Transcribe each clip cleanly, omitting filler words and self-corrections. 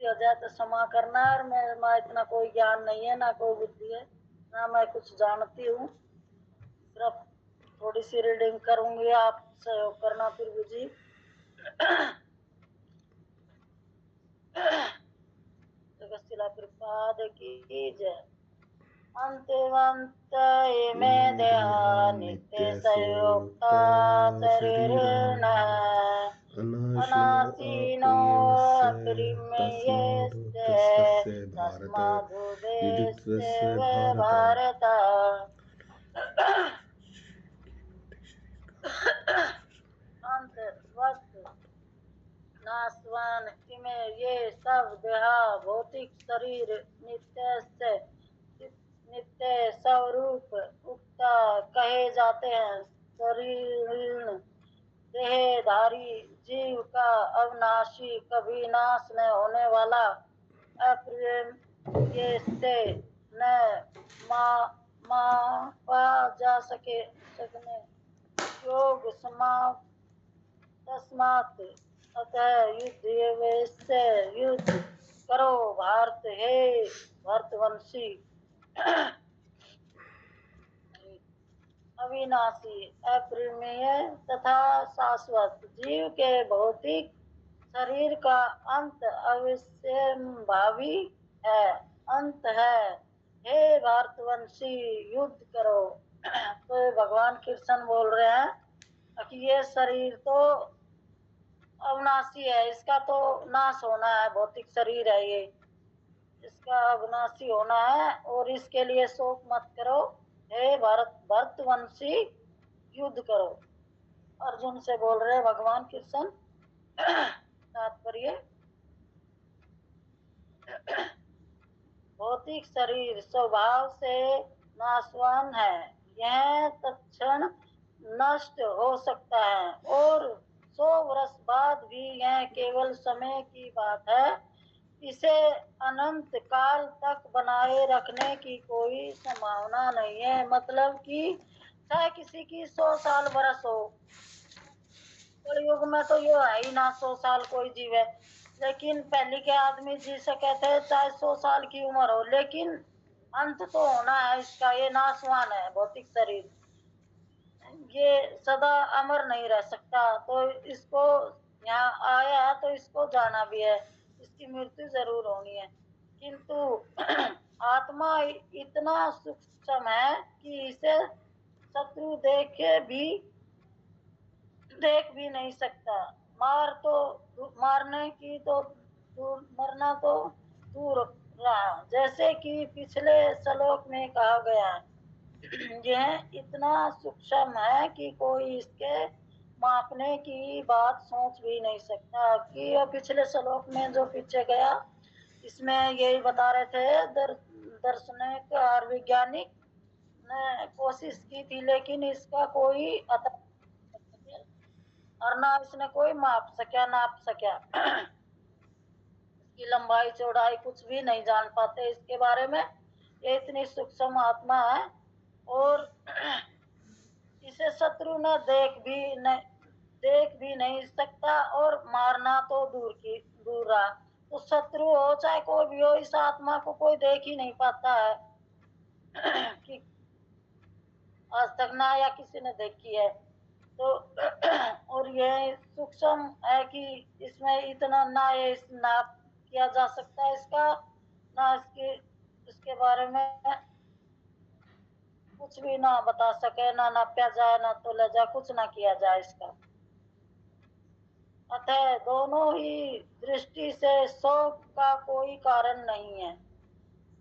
हो जाए तो क्षमा करना। और मैं इतना कोई ज्ञान नहीं है, ना कोई बुद्धि है, ना मैं कुछ जानती हूँ। सिर्फ थोड़ी सी रीडिंग करूंगी, आप सहयोग करना प्रभु जी। जगतशिला कृपाद की जय। अंतवंत में देहा नित्य संयुक्ता शरीर न अनासीनो अपरिमेयस्य तस्मादुदेस्य भारत। अंतवत नासवान इमे ये सब देहा भौतिक शरीर नित्य स्वरूप उक्ता कहे जाते हैं। शरीर देहधारी जीव का अविनाशी, कभी नाश न होने वाला, अप्रिय से न मापा जा सकने योग तस्मात् अतः युद्ध करो भारत, हे भरतवंशी। अविनाशी, अप्रमेय तथा शाश्वत जीव के भौतिक शरीर का अंत अवश्यंभावी है, अंत है। हे भारतवंशी, युद्ध करो। तो भगवान कृष्ण बोल रहे हैं कि ये शरीर तो अविनाशी है, इसका तो नाश होना है। भौतिक शरीर है ये, इसका अविनाशी होना है, और इसके लिए शोक मत करो। हे भरतवंशी, युद्ध करो। अर्जुन से बोल रहे भगवान कृष्ण। तात्पर्य, भौतिक शरीर स्वभाव से नाशवान है, यह तत्क्षण नष्ट हो सकता है, और 100 वर्ष बाद भी यह केवल समय की बात है। इसे अनंत काल तक बनाए रखने की कोई संभावना नहीं है। मतलब कि चाहे किसी की 100 साल बरस हो, कलयुग में तो ये है ही ना 100 साल कोई जीवे। लेकिन पहले के आदमी जी सके थे चाहे 100 साल की उम्र हो, लेकिन अंत तो होना है इसका। ये नाशवान है भौतिक शरीर, ये सदा अमर नहीं रह सकता। तो इसको यहाँ आया है तो इसको जाना भी है, इसकी मृत्यु जरूर होनी है। किंतु आत्मा इतना सूक्ष्म है कि इसे शत्रु देख भी नहीं सकता। मारने की तो मरना तो दूर रहा। जैसे कि पिछले श्लोक में कहा गया है, यह इतना सूक्ष्म है कि कोई इसके मापने की बात सोच भी नहीं सकता। कि पिछले श्लोक में जो पीछे गया, इसमें यही बता रहे थे, दार्शनिक और वैज्ञानिक ने कोशिश की थी, लेकिन इसका कोई अता और ना इसने कोई नाप सका। इसकी लंबाई चौड़ाई कुछ भी नहीं जान पाते इसके बारे में। ये इतनी सूक्ष्म आत्मा है, और इसे शत्रु न देख भी नहीं सकता, और मारना तो दूर रहा। तो शत्रु हो चाहे कोई भी हो, इस आत्मा को कोई देख ही नहीं पाता है कि आज तक ना या किसी ने देखी है। तो और यह सूक्ष्म है कि इसमें इतना ना ये नाप किया जा सकता है इसका, ना इसके बारे में कुछ भी ना बता सके, ना नापा जाए, ना तोला जाए, कुछ ना किया जाए इसका। अतः दोनों ही दृष्टि से शोक का कोई कारण नहीं है।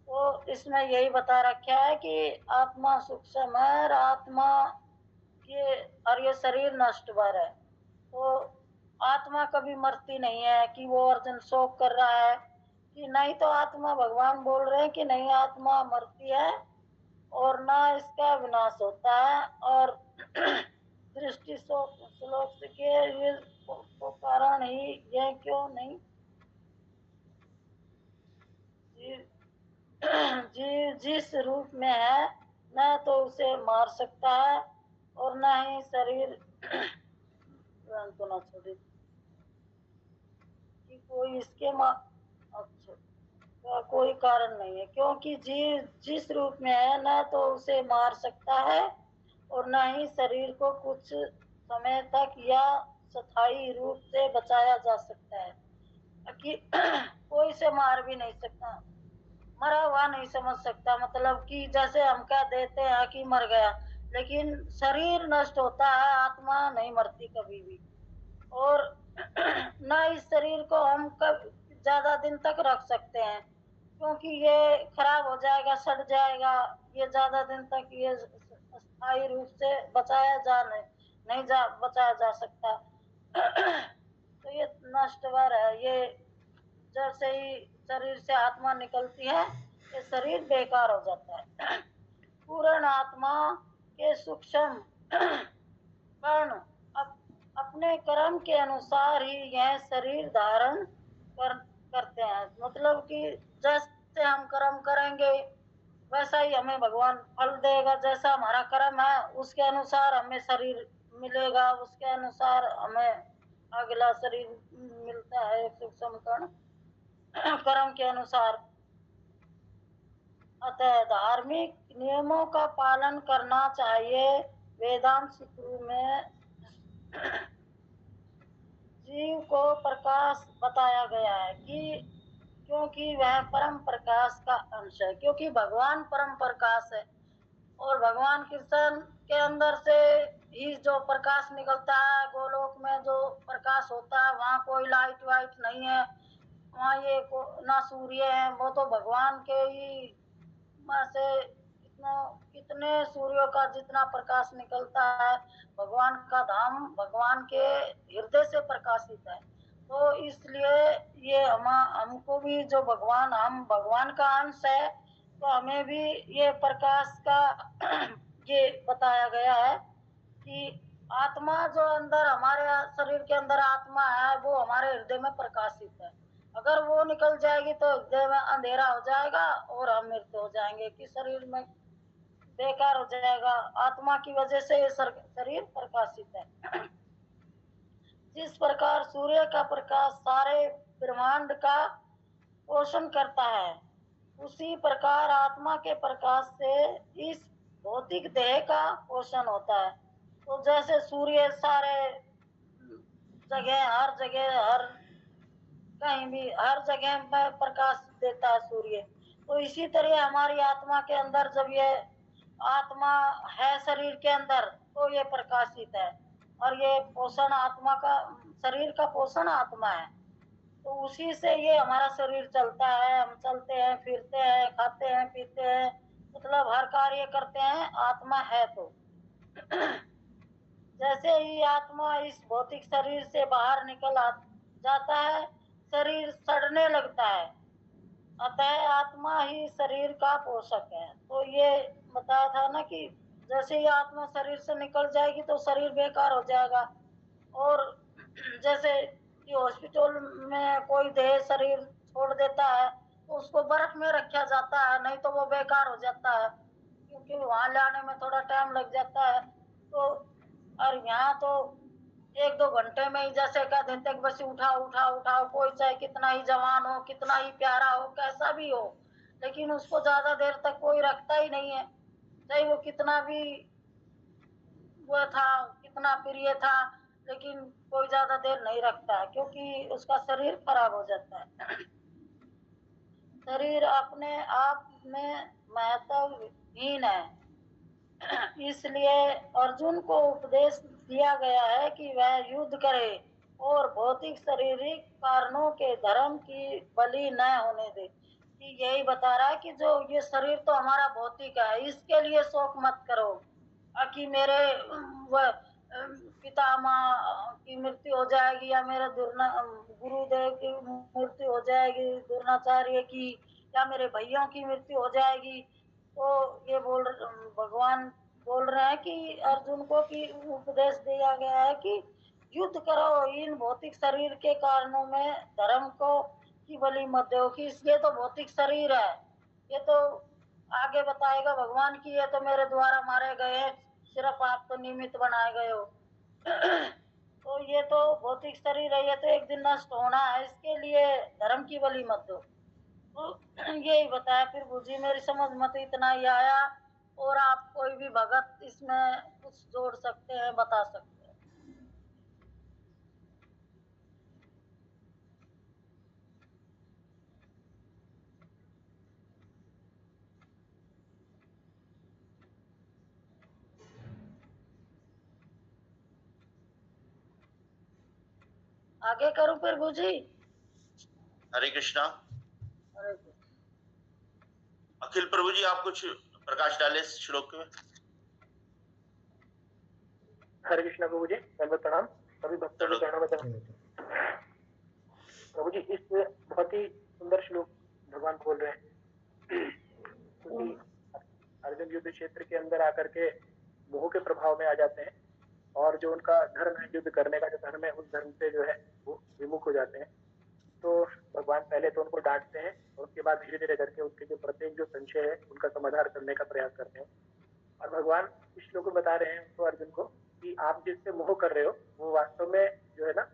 तो इसमें यही बता रखा है कि आत्मा सूक्ष्म है, और आत्मा और ये शरीर नष्टभर है। तो आत्मा कभी मरती नहीं है कि वो अर्जुन शोक कर रहा है कि नहीं। तो आत्मा, भगवान बोल रहे हैं कि नहीं, आत्मा मरती है और ना इसका विनाश होता है। और दृष्टि श्लोक से के ये तो कारण ही यह क्यों नहीं, जीव जिस रूप में है न तो उसे मार सकता है, और न ही शरीर तो ना छोड़े कि कोई इसके का कोई कारण नहीं है, क्योंकि जीव जिस रूप में है न तो उसे मार सकता है और न ही शरीर को कुछ समय तक या स्थायी रूप से बचाया जा सकता है कि कोई से मार भी नहीं सकता, मरा हुआ नहीं समझ सकता। मतलब कि जैसे हम कह देते हैं कि मर गया, लेकिन शरीर नष्ट होता है, आत्मा नहीं मरती कभी भी। और न इस शरीर को हम कब ज्यादा दिन तक रख सकते हैं, क्योंकि ये खराब हो जाएगा, सड़ जाएगा। ये ज्यादा दिन तक ये स्थायी रूप से बचाया जा सकता। तो ये नश्वर है। ये जैसे ही शरीर से आत्मा निकलती है, ये शरीर बेकार हो जाता है। पूर्ण आत्मा के सूक्ष्म कर्ण अपने कर्म के अनुसार ही यह शरीर धारण करते हैं। मतलब कि जैसे हम कर्म करेंगे वैसा ही हमें भगवान फल देगा। जैसा हमारा कर्म है उसके अनुसार हमें शरीर मिलेगा, उसके अनुसार हमें अगला शरीर मिलता है सूक्ष्म कर्ण कर्म के अनुसार। अतः धार्मिक नियमों का पालन करना चाहिए। वेदांत सूत्र में जीव को प्रकाश बताया गया है कि क्योंकि वह परम प्रकाश का अंश है, क्योंकि भगवान परम प्रकाश है और भगवान कृष्ण के अंदर से ही जो प्रकाश निकलता है, गोलोक में जो प्रकाश होता है वहाँ कोई लाइट वाइट नहीं है, वहाँ ये ना सूर्य है, वो तो भगवान के ही में से कितने सूर्यों का जितना प्रकाश निकलता है, भगवान का धाम भगवान के हृदय से प्रकाशित है। तो इसलिए ये हमको भी जो हम भगवान का अंश है, तो हमें भी ये प्रकाश का ये बताया गया है कि आत्मा जो अंदर हमारे शरीर के अंदर आत्मा है वो हमारे हृदय में प्रकाशित है। अगर वो निकल जाएगी तो हृदय में अंधेरा हो जाएगा और हम मृत हो जाएंगे, कि शरीर में बेकार हो जाएगा। आत्मा की वजह से ये शरीर प्रकाशित है। जिस प्रकार सूर्य का प्रकाश सारे ब्रह्मांड का पोषण करता है, उसी प्रकार आत्मा के प्रकाश से इस भौतिक देह का पोषण होता है। तो जैसे सूर्य सारे हर जगह हर कहीं भी हर जगह में प्रकाश देता है सूर्य, तो इसी तरह हमारी आत्मा के अंदर जब ये आत्मा है शरीर के अंदर तो ये प्रकाशित है और ये पोषण आत्मा का, शरीर का पोषण आत्मा है। तो उसी से ये हमारा शरीर चलता है, हम चलते हैं, फिरते हैं, खाते हैं, पीते हैं, मतलब हर कार्य करते हैं, आत्मा है। तो जैसे ही आत्मा इस भौतिक शरीर से बाहर निकल जाता है, शरीर सड़ने लगता है। अतः आत्मा ही शरीर का पोषक है। तो ये बताया था ना कि जैसे ही आत्मा शरीर से निकल जाएगी तो शरीर बेकार हो जाएगा। और जैसे कि हॉस्पिटल में कोई देह शरीर छोड़ देता है तो उसको बर्फ में रखा जाता है, नहीं तो वो बेकार हो जाता है, क्योंकि वहां लाने में थोड़ा टाइम लग जाता है। तो और यहाँ तो 1-2 घंटे में ही जैसे कह देते हैं बस उठाओ उठाओ उठाओ, कोई चाहे कितना ही जवान हो, कितना ही प्यारा हो, कैसा भी हो, लेकिन उसको ज्यादा देर तक कोई रखता ही नहीं है, चाहे वो कितना भी वो था, कितना प्रिय था, लेकिन कोई ज्यादा देर नहीं रखता है, क्योंकि उसका शरीर खराब हो जाता है। शरीर अपने आप में महत्वहीन है। इसलिए अर्जुन को उपदेश दिया गया है कि वह युद्ध करे और भौतिक शारीरिक कारणों के धर्म की बलि न होने दे। कि यही बता रहा है कि जो ये शरीर तो हमारा भौतिक है, इसके लिए शोक मत करो कि मेरे पितामह की मृत्यु हो जाएगी या मेरे गुरुदेव की मृत्यु हो जाएगी, द्रोणाचार्य की, या मेरे भैयों की मृत्यु हो जाएगी। तो ये भगवान बोल रहे हैं कि अर्जुन को कि उपदेश दिया गया है कि युद्ध करो, इन भौतिक शरीर के कारणों में धर्म को की बलि मत दो, कि ये तो भौतिक शरीर है, ये तो आगे बताएगा भगवान की ये तो मेरे द्वारा मारे गए, सिर्फ आप तो निमित्त बनाए गए हो। तो ये तो भौतिक शरीर है, ये तो एक दिन नष्ट होना है, इसके लिए धर्म की बलि मत दो। यही बताया प्रभु जी, मेरी समझ में तो इतना ही आया। और आप कोई भी भगत इसमें कुछ जोड़ सकते हैं, बता सकते हैं। आगे करूं प्रभु जी? हरे कृष्णा। अरे अखिल प्रभु जी, आप कुछ प्रकाश डाले इस श्लोक में। हरे कृष्णा प्रभु जी, दंडवत प्रणाम सभी भक्तों को चरणों में प्रभु जी, इस बहुत ही सुंदर श्लोक भगवान बोल रहे हैं, क्योंकि अर्जुन युद्ध क्षेत्र के अंदर आकर के मोह के प्रभाव में आ जाते हैं और जो उनका धर्म है, युद्ध करने का जो धर्म है, उस धर्म से जो है वो विमुख हो जाते हैं। तो भगवान पहले तो उनको डांटते हैं और उसके बाद धीरे धीरे करके उनके जो प्रत्येक जो संशय है उनका समाधान करने का प्रयास करते हैं। और भगवान इस श्लोक में बता रहे हैं तो अर्जुन को कि आप जिससे मोह कर रहे हो वो वास्तव में जो है ना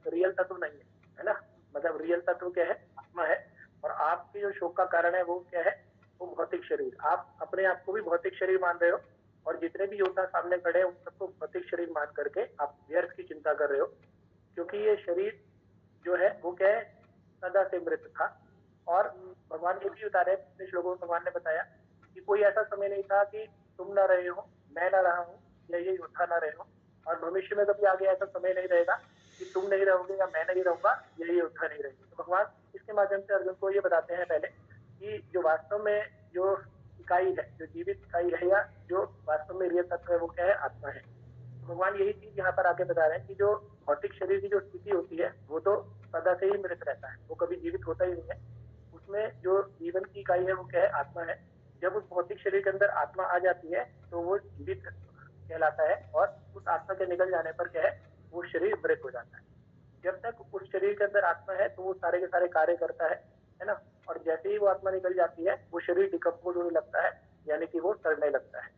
रियल तत्व नहीं है ना। मतलब रियल तत्व क्या है? आत्मा है। और आपके जो शोक का कारण है वो क्या है? वो भौतिक शरीर। आप अपने आप को भी भौतिक शरीर मान रहे हो और जितने भी योद्धा सामने खड़े हैं उन सबको भौतिक शरीर मान करके आप व्यर्थ की चिंता कर रहे हो, क्योंकि ये शरीर जो है वो क्या है? सदा से मृत था। और भगवान ये भी बता रहे हैं, पिछले श्लोकों में भगवान ने बताया कि कोई ऐसा समय नहीं था कि तुम ना रहे हो, मैं ना रहा हूँ, या ये योद्धा ना रहे हो, और भविष्य में कभी आगे ऐसा समय नहीं रहेगा कि तुम नहीं रहोगे या मैं नहीं रहूंगा या ये योद्धा नहीं रहेंगे। तो भगवान इसके माध्यम से अर्जुन को ये बताते हैं पहले कि जो वास्तव में जो इकाई है, जो जीवित इकाई है या जो वास्तव में रियल तत्व है वो क्या है? आत्मा है। तो भगवान यही चीज यहाँ पर आके बता रहे हैं कि जो भौतिक शरीर की जो स्थिति होती है वो तो सदा से ही मृत रहता है, वो कभी जीवित होता ही नहीं है। उसमें जो जीवन की इकाई है वो क्या है? आत्मा है। जब उस भौतिक शरीर के अंदर आत्मा आ जाती है तो वो जीवित कहलाता है, और उस आत्मा के निकल जाने पर क्या है? वो शरीर मृत हो जाता है। जब तक उस शरीर के अंदर आत्मा है तो वो सारे के सारे कार्य करता है ना। और जैसे ही वो आत्मा निकल जाती है वो शरीर डिकम्पोज होने लगता है, यानी कि वो सड़ने लगता है।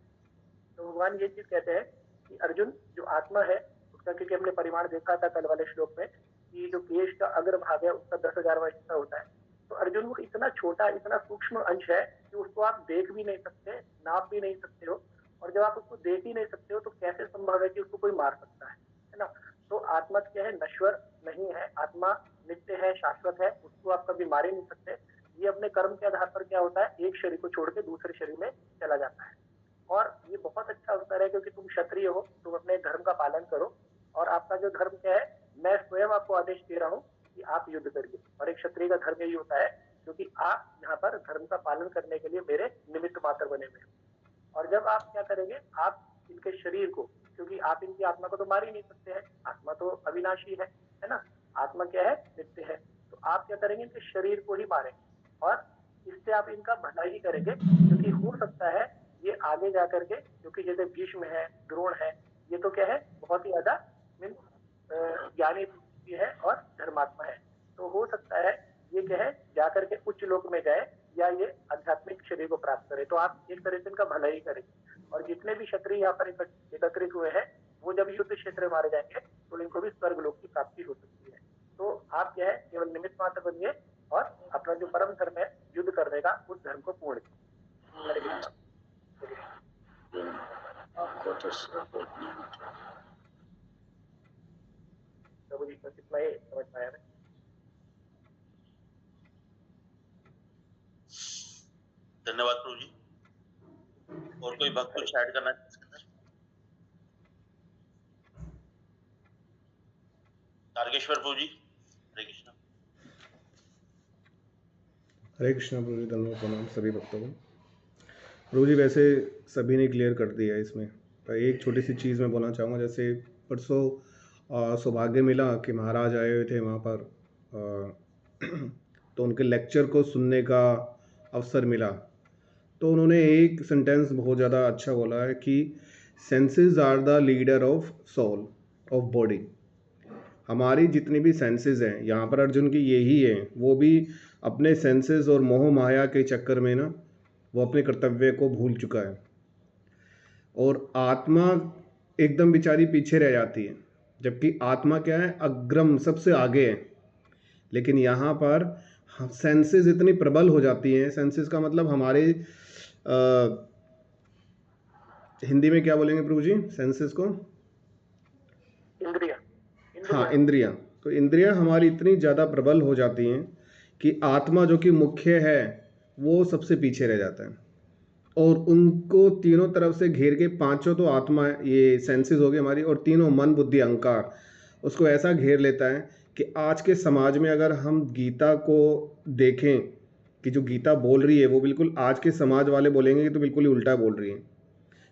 तो भगवान ये चीज कहते हैं कि अर्जुन, जो आत्मा है उसका, क्योंकि हमने परिमाण देखा था कल वाले श्लोक में कि जो केश का अग्र भाग है उसका 10,000वां हिस्सा होता है। तो अर्जुन, वो इतना छोटा, इतना सूक्ष्म अंश है कि उसको आप देख भी नहीं सकते, नाप भी नहीं सकते हो। और जब आप उसको देख ही नहीं सकते हो तो कैसे संभव है कि उसको कोई मार सकता है ना। तो आत्मा क्या है? नश्वर नहीं है। आत्मा नित्य है, शाश्वत है, उसको आप कभी मार ही नहीं सकते। ये अपने कर्म के आधार पर क्या होता है? एक शरीर को छोड़ के दूसरे शरीर में चला जाता है। और ये बहुत अच्छा अवसर है क्योंकि तुम क्षत्रिय हो, तुम अपने धर्म का पालन करो। और आपका जो धर्म क्या है? मैं स्वयं आपको आदेश दे रहा हूँ कि आप युद्ध करिए। और एक क्षत्रिय का धर्म यही होता है, क्योंकि आप यहाँ पर धर्म का पालन करने के लिए मेरे निमित्त मात्र बने हुए हैं। और जब आप क्या करेंगे? आप इनके शरीर को, क्योंकि आप इनकी आत्मा को तो मार ही नहीं सकते हैं, आत्मा तो अविनाशी है ना। आत्मा क्या है? नित्य है। तो आप क्या करेंगे? इनके शरीर को ही मारेंगे और इससे आप इनका भला ही करेंगे, क्योंकि हो सकता है ये आगे जाकर के, क्योंकि जैसे भीष्म है, द्रोण है, ये तो क्या है? बहुत ही ज्यादा ज्ञानी भी है और धर्मात्मा है। तो हो सकता है ये क्या है? जाकर के उच्च लोक में जाए या ये आध्यात्मिक शरीर को प्राप्त करे। तो आप एक तरह से इनका भला ही करेंगे। और जितने भी क्षत्रिय यहाँ पर एकत्रित हुए हैं वो जब युद्ध क्षेत्र में मारे जाएंगे तो इनको भी स्वर्ग लोक की प्राप्ति हो सकती है। तो आप क्या है? केवल निमित्त मात्र बनिए और अपना जो परम धर्म है युद्ध करने का, उस धर्म को पूर्ण कीजिए। हरे कृष्णा। आपको तो प्रभु जी, बस इतना ही समझ पाया मैं। धन्यवाद प्रभु जी। और कोई भक्त कुछ ऐड करना चाहते हैं? तारकेश्वर प्रभु जी, हरे कृष्णा। हरे कृष्णा प्रभु जी, धन्यवाद प्रणाम सभी भक्तों को। प्रभु जी, वैसे सभी ने क्लियर कर दिया है इसमें, पर एक छोटी सी चीज़ मैं बोलना चाहूँगा। जैसे परसों सौभाग्य मिला कि महाराज आए हुए थे वहाँ पर, तो उनके लेक्चर को सुनने का अवसर मिला। तो उन्होंने एक सेंटेंस बहुत ज़्यादा अच्छा बोला है कि senses are the leader of soul of body. हमारी जितनी भी सेंसेस हैं, यहाँ पर अर्जुन की यही है, वो भी अपने सेंसेस और मोह माया के चक्कर में ना वो अपने कर्तव्य को भूल चुका है। और आत्मा एकदम बेचारी पीछे रह जाती है, जबकि आत्मा क्या है? अग्रम, सबसे आगे है। लेकिन यहाँ पर सेंसेस इतनी प्रबल हो जाती हैं। सेंसेस का मतलब हमारे हिंदी में क्या बोलेंगे प्रभु जी सेंसेस को? इंद्रिया हाँ, इंद्रियां। तो इंद्रियां हमारी इतनी ज़्यादा प्रबल हो जाती हैं कि आत्मा जो कि मुख्य है वो सबसे पीछे रह जाता है, और उनको तीनों तरफ से घेर के, पांचों तो आत्मा ये सेंसेस हो गई हमारी, और तीनों मन बुद्धि अहंकार उसको ऐसा घेर लेता है कि आज के समाज में अगर हम गीता को देखें कि जो गीता बोल रही है वो बिल्कुल आज के समाज वाले बोलेंगे कि तो बिल्कुल ही उल्टा बोल रही है,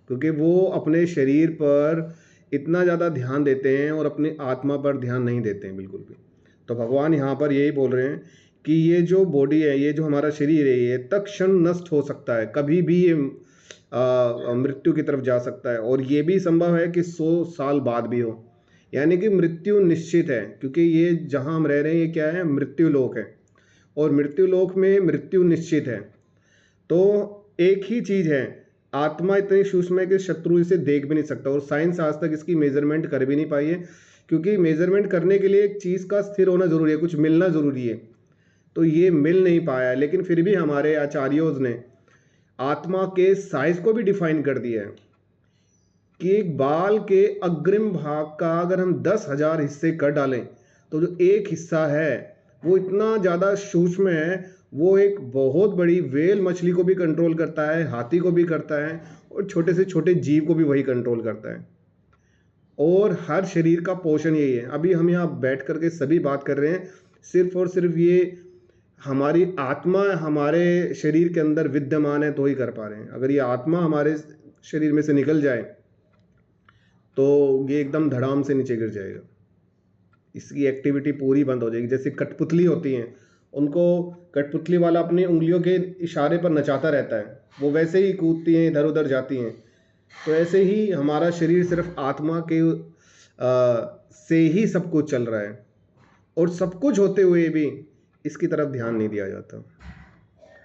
क्योंकि वो अपने शरीर पर इतना ज़्यादा ध्यान देते हैं और अपनी आत्मा पर ध्यान नहीं देते हैं बिल्कुल भी। तो भगवान यहाँ पर यही बोल रहे हैं कि ये जो बॉडी है, ये जो हमारा शरीर है, ये तत्क्षण नष्ट हो सकता है, कभी भी ये मृत्यु की तरफ जा सकता है, और ये भी संभव है कि 100 साल बाद भी हो, यानी कि मृत्यु निश्चित है, क्योंकि ये जहाँ हम रह रहे हैं ये क्या है, मृत्यु लोक है, और मृत्यु लोक में मृत्यु निश्चित है। तो एक ही चीज़ है, आत्मा इतनी सूक्ष्म है कि शत्रु इसे देख भी नहीं सकता, और साइंस आज तक इसकी मेजरमेंट कर भी नहीं पाई है, क्योंकि मेजरमेंट करने के लिए एक चीज़ का स्थिर होना ज़रूरी है, कुछ मिलना ज़रूरी है, तो ये मिल नहीं पाया। लेकिन फिर भी हमारे आचार्यों ने आत्मा के साइज को भी डिफाइन कर दिया है कि एक बाल के अग्रिम भाग का अगर हम 10,000 हिस्से कर डालें तो जो एक हिस्सा है वो इतना ज़्यादा सूक्ष्म है, वो एक बहुत बड़ी वेल मछली को भी कंट्रोल करता है, हाथी को भी करता है, और छोटे से छोटे जीव को भी वही कंट्रोल करता है। और हर शरीर का पोषण यही है। अभी हम यहाँ बैठ करके सभी बात कर रहे हैं, सिर्फ और सिर्फ ये हमारी आत्मा हमारे शरीर के अंदर विद्यमान है तो ही कर पा रहे हैं। अगर ये आत्मा हमारे शरीर में से निकल जाए तो ये एकदम धड़ाम से नीचे गिर जाएगा, इसकी एक्टिविटी पूरी बंद हो जाएगी। जैसे कठपुतली होती हैं, उनको कठपुतली वाला अपनी उंगलियों के इशारे पर नचाता रहता है, वो वैसे ही कूदती हैं, इधर उधर जाती हैं। तो ऐसे ही हमारा शरीर सिर्फ आत्मा के से ही सब कुछ चल रहा है, और सब कुछ होते हुए भी इसकी तरफ ध्यान नहीं दिया जाता।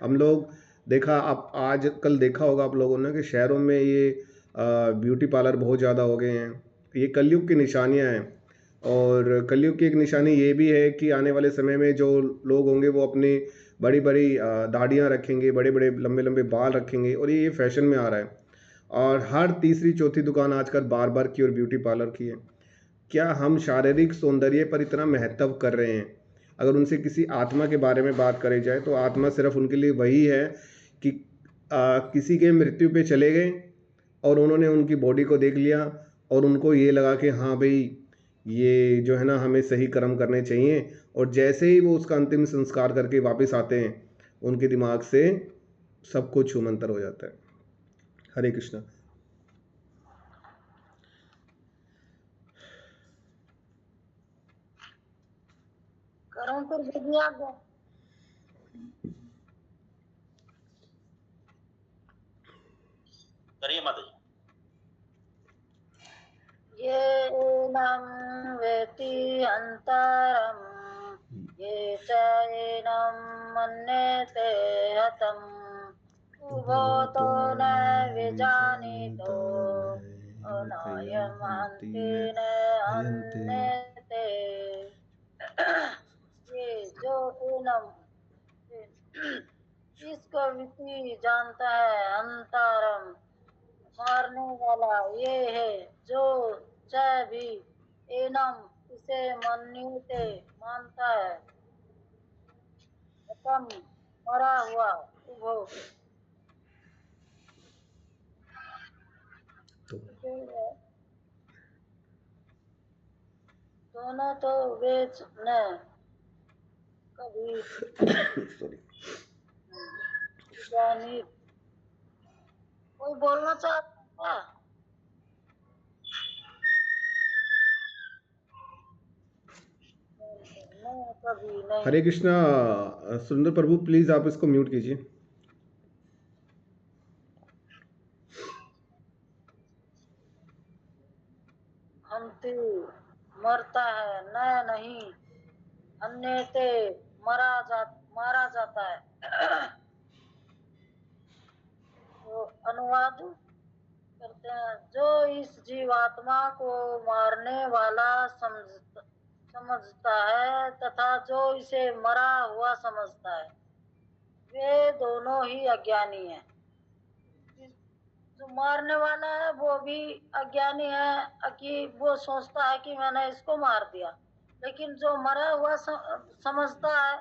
हम लोग देखा, आप आज कल देखा होगा आप लोगों ने कि शहरों में ये ब्यूटी पार्लर बहुत ज़्यादा हो गए हैं। ये कलयुग की निशानियां हैं, और कलयुग की एक निशानी ये भी है कि आने वाले समय में जो लोग होंगे वो अपनी बड़ी बड़ी दाढ़ियाँ रखेंगे, बड़े बड़े लंबे लंबे बाल रखेंगे, और ये फैशन में आ रहा है। और हर तीसरी चौथी दुकान आजकल बार्बर की और ब्यूटी पार्लर की है। क्या हम शारीरिक सौंदर्य पर इतना महत्व कर रहे हैं? अगर उनसे किसी आत्मा के बारे में बात करी जाए तो आत्मा सिर्फ उनके लिए वही है कि किसी के मृत्यु पे चले गए और उन्होंने उनकी बॉडी को देख लिया और उनको ये लगा कि हाँ भाई ये जो है ना हमें सही कर्म करने चाहिए, और जैसे ही वो उसका अंतिम संस्कार करके वापस आते हैं उनके दिमाग से सब कुछ छूमंतर हो जाता है। हरे कृष्णा। करूं फिर विधि आज्ञा? करिए माता जी। ये नम वेति अंतरम ये च एनं मन्यते हतम् उभो तो न विजानीतो अनायमन्ति न अन्यते। ये जो एनम इसको विधि जानता है, अंतरम मारने वाला ये है, जो चाहे भी एनम इसे मन्यते मानता है, खत्म मरा हुआ उभो दोनों तो वेच न कभी जानी। कोई बोलना चाहता है? नहीं, कभी नहीं। हरे कृष्णा। सुंदर प्रभु प्लीज आप इसको म्यूट कीजिए। हंति मरता है, न नहीं अन्यते मारा जाता है। तो अनुवाद करते हैं, जो इस जीवात्मा को मारने वाला समझता है तथा जो इसे मरा हुआ समझता है, वे दोनों ही अज्ञानी हैं। जो मारने वाला है वो भी अज्ञानी है कि वो सोचता है कि मैंने इसको मार दिया, लेकिन जो मरा हुआ समझता है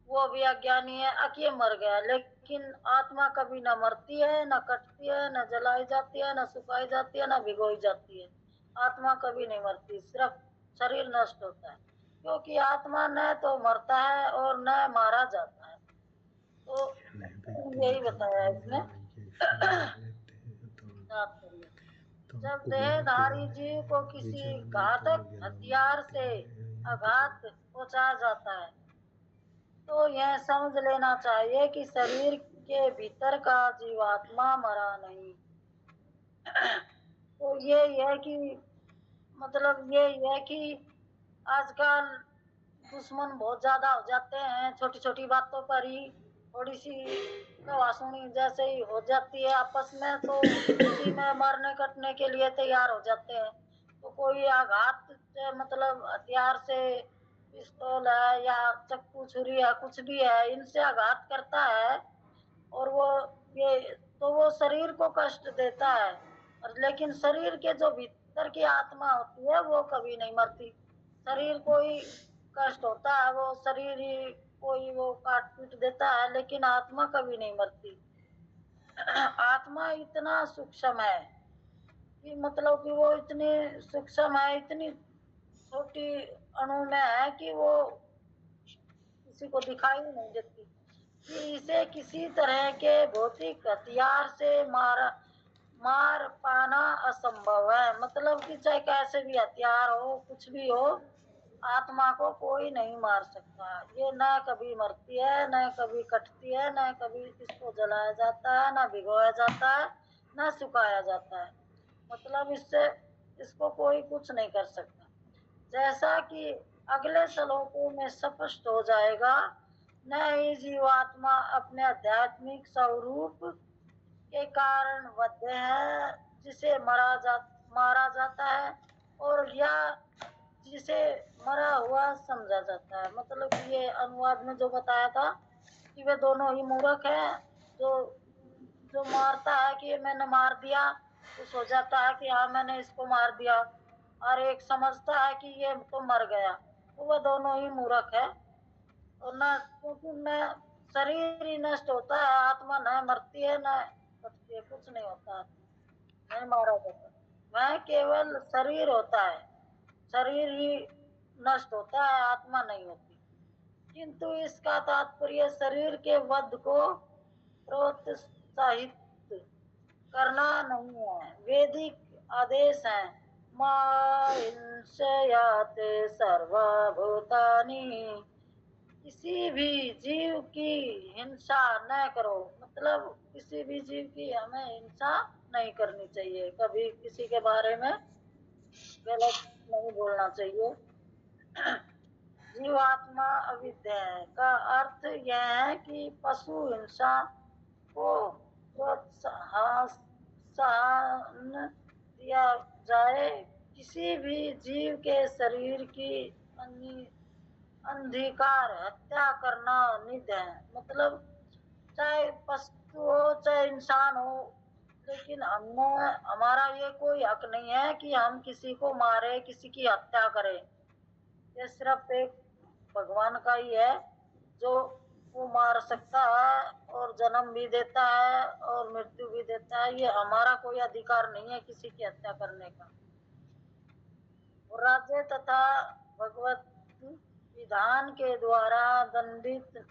वो भी अज्ञानी है कि ये मर गया। लेकिन आत्मा कभी न मरती है, न कटती है, न जलाई जाती है, न सुखाई जाती है, न भिगोई जाती है। आत्मा कभी नहीं मरती, सिर्फ शरीर नष्ट होता है, क्योंकि आत्मा न तो मरता है और न मारा जाता है। तो यही बताया है इसमें। जब देहधारी जीव को किसी घातक हथियार से आघात पहुंचा जाता है तो यह समझ लेना चाहिए कि शरीर के भीतर का जीवात्मा मरा नहीं। तो ये है कि मतलब ये है कि आजकल दुश्मन बहुत ज्यादा हो जाते हैं, छोटी छोटी बातों पर ही थोड़ी सी कवासुनी जैसे ही हो जाती है आपस में, तो उसी में मरने कटने के लिए तैयार हो जाते हैं। तो कोई आघात से मतलब हथियार से, पिस्तौल है या चक्कू छुरी है, कुछ भी है, इनसे आघात करता है और वो ये तो वो शरीर को कष्ट देता है। और लेकिन शरीर के जो भीतर की आत्मा होती है वो कभी नहीं मरती। शरीर को ही कष्ट होता है, वो शरीर ही कोई वो काट पीट देता है, लेकिन आत्मा कभी नहीं मरती। आत्मा इतना सूक्ष्म है कि मतलब कि वो इतनी सूक्ष्म है, इतनी छोटी अणु में है कि वो किसी को दिखाई नहीं देती, कि इसे किसी तरह के भौतिक हथियार से मार पाना असंभव है। मतलब कि चाहे कैसे भी हथियार हो, कुछ भी हो, आत्मा को कोई नहीं मार सकता। ये न कभी मरती है, न कभी कटती है, न कभी इसको जलाया जाता है, न भिगोया जाता है, न सुखाया जाता है। मतलब इससे इसको कोई कुछ नहीं कर सकता। जैसा कि अगले श्लोकों में स्पष्ट हो जाएगा, न ही जीवात्मा अपने आध्यात्मिक स्वरूप के कारण बद्ध है जिसे मारा जाता है, और या जिसे मरा हुआ समझा जाता है। मतलब ये अनुवाद में जो बताया था कि वे दोनों ही मूर्ख हैं। जो जो मारता है कि मैंने मार दिया, उस हो जाता है कि हाँ मैंने इसको मार दिया, और एक समझता है कि ये तो मर गया, तो वह दोनों ही मूर्ख है। और न क्योंकि न शरीर ही नष्ट होता है, आत्मा न मरती है न कटती है, कुछ नहीं होता, नहीं मारा जाता। वह केवल शरीर होता है, शरीर ही नष्ट होता है, आत्मा नहीं होती। किंतु इसका तात्पर्य शरीर के वध को प्रोत्साहित करना नहीं है। वैदिक आदेश है, मा हिंसयाते सर्वभूतानि, किसी भी जीव की हिंसा न करो। मतलब किसी भी जीव की हमें हिंसा नहीं करनी चाहिए, कभी किसी के बारे में गलत नहीं बोलना चाहिए। जीवात्मा अविद्या का अर्थ यह है कि पशु हिंसा को प्रोत्साहन दिया जाए। किसी भी जीव के शरीर की अंधिकार हत्या करना निध है। मतलब चाहे पशु हो चाहे इंसान हो, लेकिन हमारा ये कोई हक नहीं है कि हम किसी को मारे, किसी की हत्या करें। ये सिर्फ एक भगवान का ही है जो वो मार सकता है और जन्म भी देता है और मृत्यु भी देता है। ये हमारा कोई अधिकार नहीं है किसी की हत्या करने का। और राज्य तथा भगवत विधान के द्वारा दंडित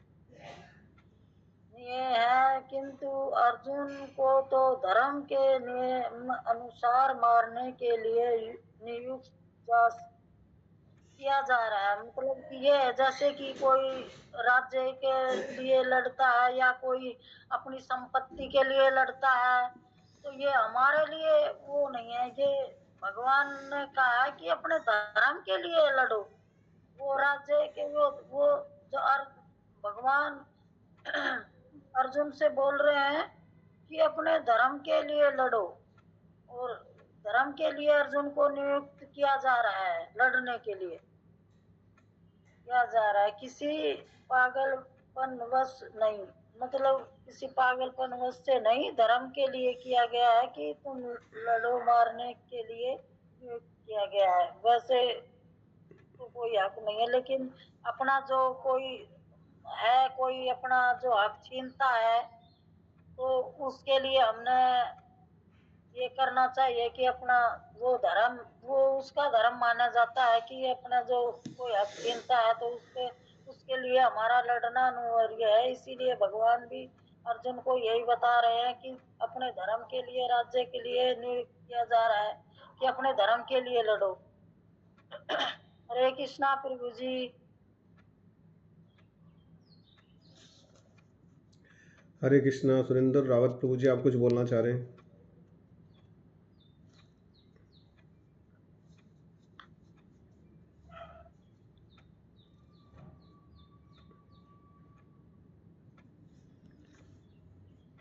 ये है, किंतु अर्जुन को तो धर्म के नियम अनुसार मारने के लिए नियुक्त किया जा रहा है। मतलब कि ये है जैसे कि कोई राज्य के लिए लड़ता है या कोई अपनी संपत्ति के लिए लड़ता है, तो ये हमारे लिए वो नहीं है। ये भगवान ने कहा है कि अपने धर्म के लिए लड़ो। वो राज्य के वो जो भगवान अर्जुन से बोल रहे हैं कि अपने धर्म के लिए लड़ो, और धर्म के लिए अर्जुन को नियुक्त किया जा रहा है लड़ने के लिए। किया जा रहा है, किसी पागलपनवश नहीं, मतलब किसी पागलपनवश से नहीं, धर्म के लिए किया गया है कि तुम लड़ो, मारने के लिए किया गया है। वैसे तो कोई हक नहीं है, लेकिन अपना जो कोई है, कोई अपना जो हक छीनता है, तो उसके लिए हमने ये करना चाहिए कि अपना वो धर्म, वो उसका धर्म माना जाता है कि अपना जो कोई हक छीनता है तो उसके लिए हमारा लड़ना अनिवार्य है। इसीलिए भगवान भी अर्जुन को यही बता रहे हैं कि अपने धर्म के लिए, राज्य के लिए नहीं किया जा रहा है कि अपने धर्म के लिए लड़ो। हरे कृष्णा प्रभु जी। हरे कृष्णा। सुरेंद्र रावत प्रभु जी, आप कुछ बोलना चाह रहे हैं?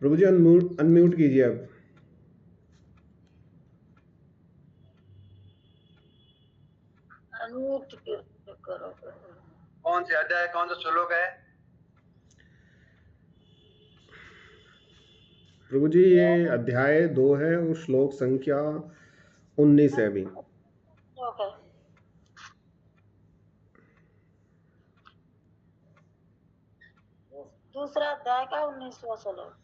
प्रभु जी अनम्यूट कीजिए आप। अनम्यूट करो। कौन से अध्याय, कौन सा श्लोक है? प्रभु जी ये अध्याय 2 है और श्लोक संख्या 19 है अभी। ओके। दूसरा अध्याय का 19वां श्लोक।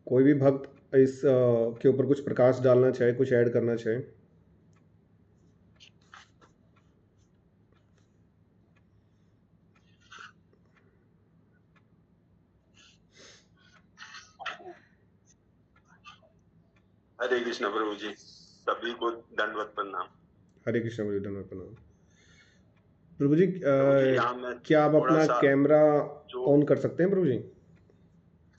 कोई भी भक्त इस के ऊपर कुछ प्रकाश डालना चाहे, कुछ ऐड करना चाहे? हरे कृष्ण प्रभु जी, सभी को दंडवत प्रणाम। हरे कृष्ण प्रभु जी, धन्यवाद, प्रणाम। प्रभु जी यहाँ मैं क्या आप थोड़ा अपना सा कैमरा जो ऑन कर सकते हैं? प्रभु जी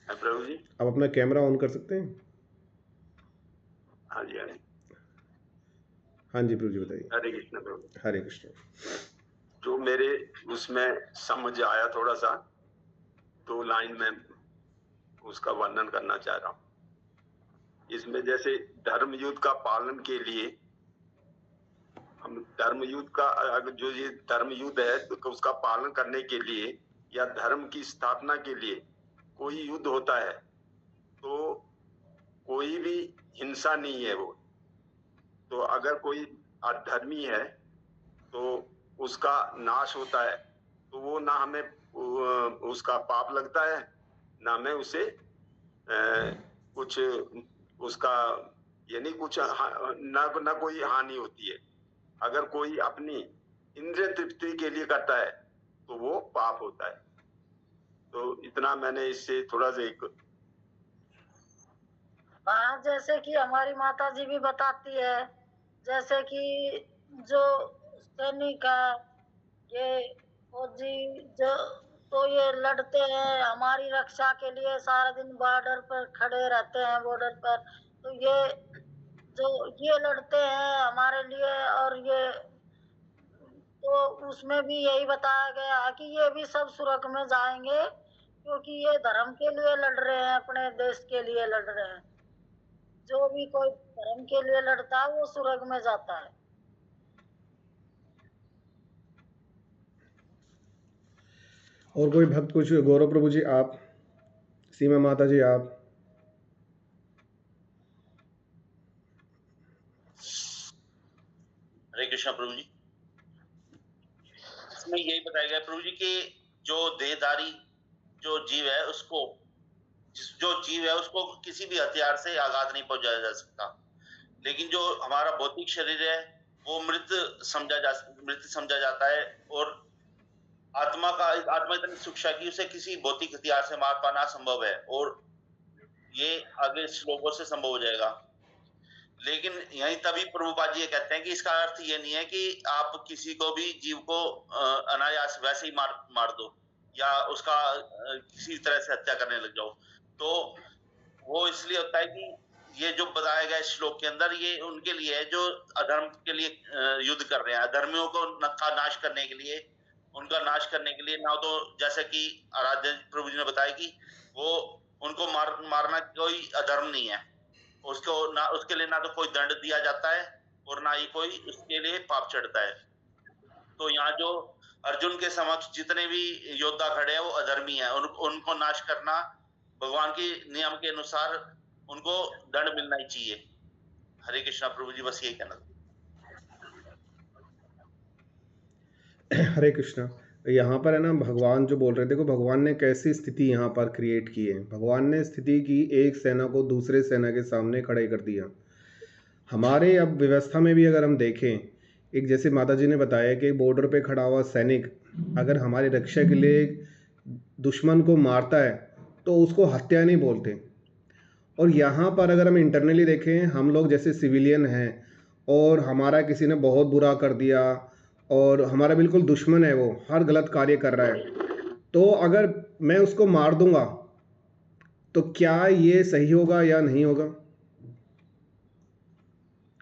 है प्रभु जी, आप अपना कैमरा ऑन कर सकते हैं? हाँ जी, हाँ जी। हाँ जी प्रभु जी, बताइए। हरे कृष्ण प्रभु। हरे कृष्ण। जो मेरे उसमें समझ आया थोड़ा सा, 2 लाइन में उसका वर्णन करना चाह रहा हूँ। इसमें जैसे धर्म युद्ध का पालन के लिए हम धर्म युद्ध का, अगर जो ये धर्म युद्ध है तो उसका पालन करने के लिए या धर्म की स्थापना के लिए कोई युद्ध होता है तो कोई भी हिंसा नहीं है वो। तो अगर कोई अधर्मी है तो उसका नाश होता है, तो वो ना हमें उसका पाप लगता है, ना हमें उसे कुछ उसका यानी कुछ ना कोई हानि होती है। अगर कोई अपनी इंद्रिय तृप्ति के लिए करता है तो वो पाप होता है। तो इतना मैंने इससे थोड़ा सा एक, हाँ, जैसे कि हमारी माता जी भी बताती है, जैसे कि जो सैनिक है, ये फौजी जो, तो ये लड़ते हैं हमारी रक्षा के लिए, सारा दिन बॉर्डर पर खड़े रहते हैं, बॉर्डर पर। तो ये लड़ते हैं हमारे लिए, और ये तो उसमें भी यही बताया गया है कि ये भी सब स्वर्ग में जाएंगे, क्योंकि ये धर्म के लिए लड़ रहे हैं, अपने देश के लिए लड़ रहे हैं। जो भी कोई धर्म के लिए लड़ता है वो स्वर्ग में जाता है। और कोई भक्त कुछ? गौरव प्रभु जी आप, सीमा माता जी आप। हरे कृष्णा प्रभु जी। इसमें यही बताया गया प्रभु जी कि जो देहधारी जो जीव है उसको, जो जीव है उसको किसी भी हथियार से आघात नहीं पहुंचाया जा सकता, लेकिन जो हमारा भौतिक शरीर है वो मृत समझा जाता है, और आत्मा इतनी सूक्ष्म कि उसे किसी भौतिक हथियार से मार पाना असंभव है, और ये आगे श्लोकों से संभव हो जाएगा। लेकिन यही तभी प्रभुपाद जी ये कहते हैं कि इसका अर्थ ये नहीं है कि आप किसी को भी जीव को अनायास वैसे ही मार दो या उसका किसी तरह से हत्या करने लग जाओ। तो वो इसलिए होता है कि ये जो बताया गया श्लोक के अंदर, ये उनके लिए है जो अधर्म के लिए युद्ध कर रहे हैं, अधर्मियों को नाश करने के लिए उनका नाश करने के लिए, ना तो जैसे कि आराध्य प्रभु जी ने बताया कि वो उनको मारना कोई अधर्म नहीं है, उसको ना उसके लिए ना तो कोई दंड दिया जाता है और ना ही कोई उसके लिए पाप चढ़ता है। तो यहाँ जो अर्जुन के समक्ष जितने भी योद्धा खड़े हैं वो अधर्मी है, उनको नाश करना भगवान के नियम के अनुसार उनको दंड मिलना ही चाहिए। हरे कृष्णा प्रभु जी, बस यही कहना था। हरे कृष्णा। यहाँ पर है ना, भगवान जो बोल रहे थे, देखो भगवान ने कैसी स्थिति यहाँ पर क्रिएट की है। भगवान ने स्थिति की एक सेना को दूसरे सेना के सामने खड़े कर दिया। हमारे अब व्यवस्था में भी अगर हम देखें, एक जैसे माता जी ने बताया कि बॉर्डर पे खड़ा हुआ सैनिक अगर हमारी रक्षा के लिए दुश्मन को मारता है तो उसको हत्या नहीं बोलते। और यहाँ पर अगर हम इंटरनली देखें, हम लोग जैसे सिविलियन हैं और हमारा किसी ने बहुत बुरा कर दिया और हमारा बिल्कुल दुश्मन है, वो हर गलत कार्य कर रहा है, तो अगर मैं उसको मार दूंगा तो क्या ये सही होगा या नहीं होगा?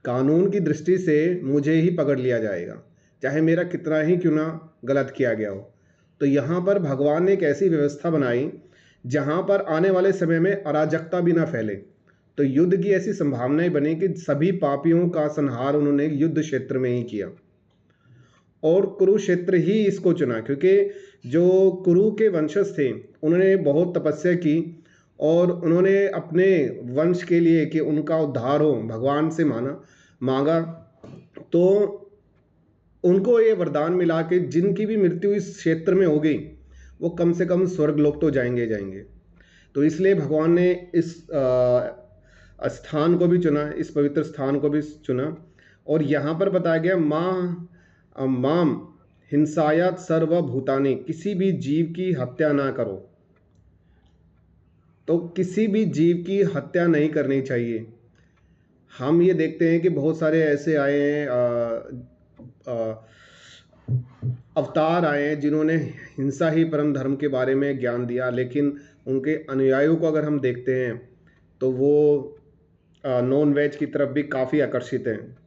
कानून की दृष्टि से मुझे ही पकड़ लिया जाएगा, चाहे मेरा कितना ही क्यों ना गलत किया गया हो। तो यहाँ पर भगवान ने एक ऐसी व्यवस्था बनाई जहाँ पर आने वाले समय में अराजकता भी ना फैले। तो युद्ध की ऐसी संभावनाएं बनी कि सभी पापियों का संहार उन्होंने युद्ध क्षेत्र में ही किया और कुरुक्षेत्र ही इसको चुना, क्योंकि जो कुरु के वंशज थे उन्होंने बहुत तपस्या की और उन्होंने अपने वंश के लिए कि उनका उद्धार हो भगवान से मांगा। तो उनको ये वरदान मिला कि जिनकी भी मृत्यु इस क्षेत्र में हो गई वो कम से कम स्वर्ग लोक तो जाएंगे। तो इसलिए भगवान ने इस स्थान को भी चुना, इस पवित्र स्थान को भी चुना। और यहाँ पर बताया गया माम हिंसायात सर्वभूतानि, किसी भी जीव की हत्या ना करो। तो किसी भी जीव की हत्या नहीं करनी चाहिए। हम ये देखते हैं कि बहुत सारे ऐसे आए हैं, अवतार आए हैं जिन्होंने हिंसा ही परम धर्म के बारे में ज्ञान दिया, लेकिन उनके अनुयायियों को अगर हम देखते हैं तो वो नॉन वेज की तरफ भी काफ़ी आकर्षित हैं।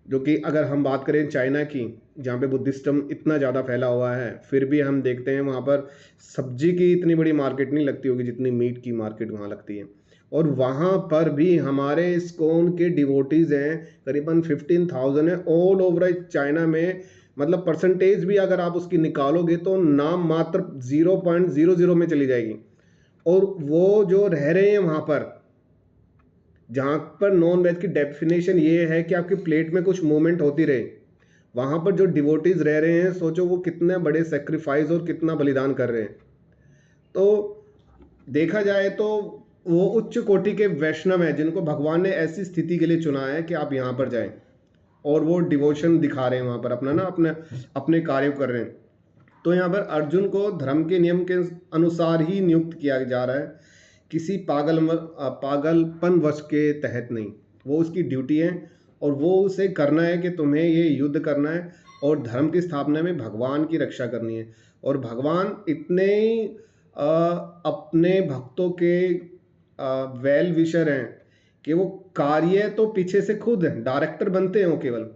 जो कि अगर हम बात करें चाइना की, जहाँ पे बुद्धिज्म इतना ज़्यादा फैला हुआ है, फिर भी हम देखते हैं वहाँ पर सब्जी की इतनी बड़ी मार्केट नहीं लगती होगी जितनी मीट की मार्केट वहाँ लगती है। और वहाँ पर भी हमारे इस्कॉन के डिवोटीज़ हैं, करीबन 15,000 है ऑल ओवर चाइना में। मतलब परसेंटेज भी अगर आप उसकी निकालोगे तो नाम मात्र 0.00 में चली जाएगी। और वो जो रह रहे हैं वहाँ पर, जहाँ पर नॉन वेज की डेफिनेशन ये है कि आपकी प्लेट में कुछ मूवमेंट होती रहे, वहाँ पर जो डिवोटीज रह रहे हैं, सोचो वो कितने बड़े सेक्रीफाइस और कितना बलिदान कर रहे हैं। तो देखा जाए तो वो उच्च कोटि के वैष्णव हैं जिनको भगवान ने ऐसी स्थिति के लिए चुना है कि आप यहाँ पर जाएं और वो डिवोशन दिखा रहे हैं वहाँ पर, अपना ना अपने कार्य कर रहे हैं। तो यहाँ पर अर्जुन को धर्म के नियम के अनुसार ही नियुक्त किया जा रहा है, किसी पागलपन वश के तहत नहीं। वो उसकी ड्यूटी है और वो उसे करना है कि तुम्हें ये युद्ध करना है और धर्म की स्थापना में भगवान की रक्षा करनी है। और भगवान इतने अपने भक्तों के वेल विशर हैं कि वो कार्य तो पीछे से खुद डायरेक्टर बनते हैं वो केवल,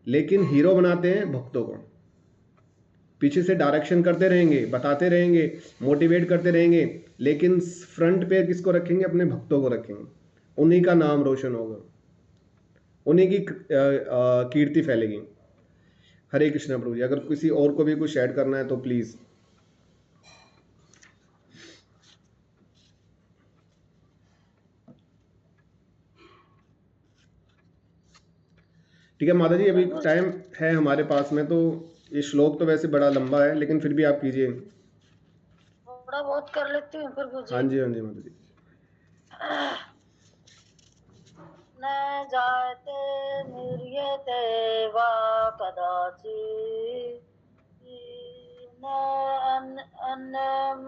लेकिन हीरो बनाते हैं भक्तों को। पीछे से डायरेक्शन करते रहेंगे, बताते रहेंगे, मोटिवेट करते रहेंगे, लेकिन फ्रंट पे किसको रखेंगे? अपने भक्तों को रखेंगे। उन्हीं का नाम रोशन होगा, उन्हीं की कीर्ति फैलेगी। हरे कृष्णा प्रभु जी। अगर किसी और को भी कुछ ऐड करना है तो प्लीज। ठीक है माता जी, अभी टाइम है हमारे पास में, तो ये श्लोक तो वैसे बड़ा लंबा है लेकिन फिर भी आप कीजिए। थोड़ा बहुत कर लेती हूँ प्रभु जी। हाँ जी, हाँ जी माता जी। न जायते निर्यते वा कदाचित् न अन्नम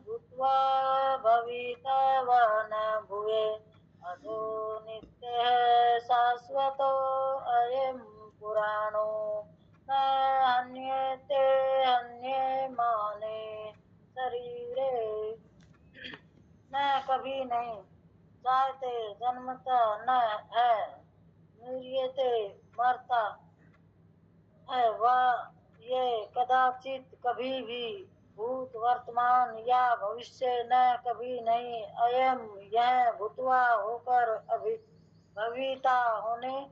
भूत्वा भविता वा न भूये अधो नित्यः शाश्वतो अयं पुराणो न हन्यते हन्यमाने शरीरे न कभी नहीं जायते जन्मता न है, मृत्यते मरता है, वह ये कदाचित कभी भी भूत वर्तमान या भविष्य न कभी नहीं, अयम यह भूतवा होकर अभी भविता होने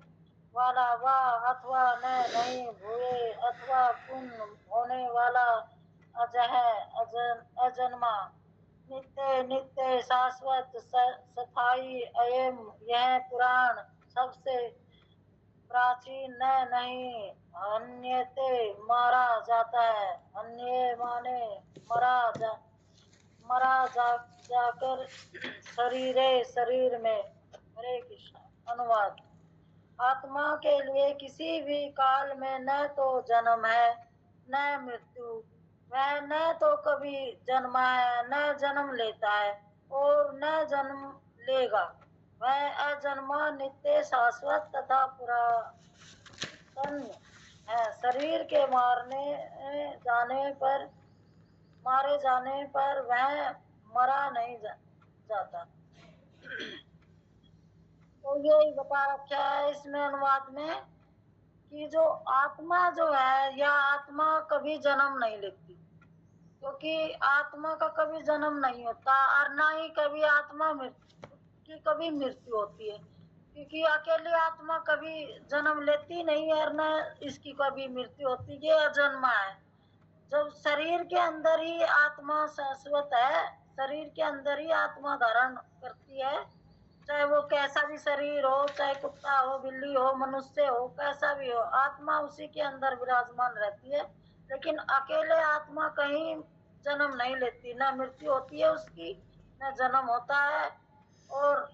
वाला वा अथवा न नहीं भूये अथवा पुनः होने वाला अजह अजन्मा नित्य नित्य शाश्वत स्थायी अयम यह पुराण सबसे प्राचीन न नहीं, अन्यते मारा जाता है, अन्य माने मरा जाकर शरीर में। हरे कृष्ण। अनुवाद। आत्मा के लिए किसी भी काल में न तो जन्म है न मृत्यु, वह न तो कभी जन्मा है न जन्म लेता है और न जन्म लेगा। वह अजन्मा नित्य शाश्वत तथा पुरातन है। शरीर के मारे जाने पर वह मरा नहीं जाता। तो यही बता रखा है इसमें अनुवाद में कि जो आत्मा जो है, यह आत्मा कभी जन्म नहीं लेती, क्योंकि आत्मा का कभी जन्म नहीं होता और ना ही कभी आत्मा की कभी मृत्यु होती है, क्योंकि अकेली आत्मा कभी जन्म लेती नहीं और न इसकी कभी मृत्यु होती। ये अजन्मा है। जब शरीर के अंदर ही आत्मा शाश्वत है, शरीर के अंदर ही आत्मा धारण करती है, चाहे वो कैसा भी शरीर हो, चाहे कुत्ता हो, बिल्ली हो, मनुष्य हो, कैसा भी हो, आत्मा उसी के अंदर विराजमान रहती है। लेकिन अकेले आत्मा कहीं जन्म नहीं लेती, न मृत्यु होती है उसकी, न जन्म होता है, और